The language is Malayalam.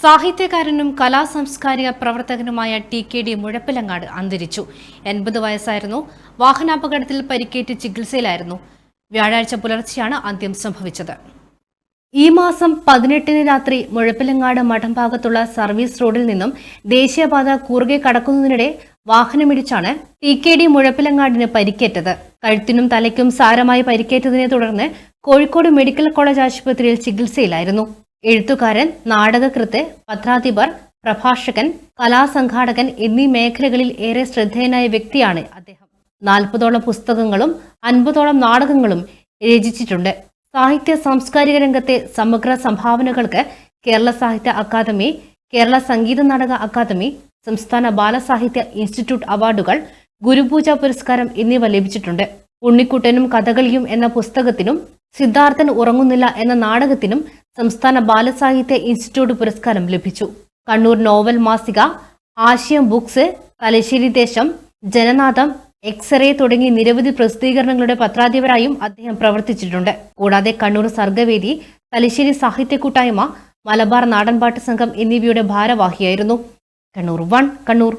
സാഹിത്യകാരനും കലാസാംസ്കാരിക പ്രവർത്തകനുമായ ടി.കെ.ഡി. മുഴപ്പിലങ്ങാട് അന്തരിച്ചു. 80 വയസ്സായിരുന്നു. വാഹനാപകടത്തിൽ പരിക്കേറ്റ് ചികിത്സയിലായിരുന്നു. വ്യാഴാഴ്ച പുലർച്ചെയാണ് അന്ത്യം സംഭവിച്ചത്. ഈ മാസം 18-ന് രാത്രി മുഴപ്പിലങ്ങാട് മഠംഭാഗത്തുള്ള സർവീസ് റോഡിൽ നിന്നും ദേശീയപാത കുറുകെ കടക്കുന്നതിനിടെ വാഹനമിടിച്ചാണ് ടി.കെ.ഡി. മുഴപ്പിലങ്ങാടിന് പരിക്കേറ്റത്. കഴുത്തിനും തലയ്ക്കും സാരമായി പരിക്കേറ്റതിനെ തുടർന്ന് കോഴിക്കോട് മെഡിക്കൽ കോളേജ് ആശുപത്രിയിൽ ചികിത്സയിലായിരുന്നു. എഴുത്തുകാരൻ, നാടകകൃത്ത്, പത്രാധിപർ, പ്രഭാഷകൻ, കലാസംഘാടകൻ എന്നീ മേഖലകളിൽ ഏറെ ശ്രദ്ധേയനായ വ്യക്തിയാണ് അദ്ദേഹം. 40ഓളം പുസ്തകങ്ങളും 50ഓളം നാടകങ്ങളും രചിച്ചിട്ടുണ്ട്. സാഹിത്യ സാംസ്കാരിക രംഗത്തെ സമഗ്ര സംഭാവനകൾക്ക് കേരള സാഹിത്യ അക്കാദമി, കേരള സംഗീത നാടക അക്കാദമി, സംസ്ഥാന ബാലസാഹിത്യ ഇൻസ്റ്റിറ്റ്യൂട്ട് അവാർഡുകൾ, ഗുരുപൂജ പുരസ്കാരം എന്നിവ ലഭിച്ചിട്ടുണ്ട്. ഉണ്ണിക്കുട്ടനും കഥകളിയും എന്ന പുസ്തകത്തിനും സിദ്ധാർത്ഥൻ ഉറങ്ങുന്നില്ല എന്ന നാടകത്തിനും സംസ്ഥാന ബാലസാഹിത്യ ഇൻസ്റ്റിറ്റ്യൂട്ട് പുരസ്കാരം ലഭിച്ചു. കണ്ണൂർ നോവൽ മാസിക, ആശയം ബുക്സ്, തലശ്ശേരി ദേശം, ജനനാഥം, എക്സ്റേ തുടങ്ങി നിരവധി പ്രസിദ്ധീകരണങ്ങളുടെ പത്രാധിപരായും അദ്ദേഹം പ്രവർത്തിച്ചിട്ടുണ്ട്. കൂടാതെ കണ്ണൂർ സർഗവേദി, തലശ്ശേരി സാഹിത്യ കൂട്ടായ്മ, മലബാർ നാടൻപാട്ട് സംഘം എന്നിവയുടെ ഭാരവാഹിയായിരുന്നു. കണ്ണൂർ 1 കണ്ണൂർ.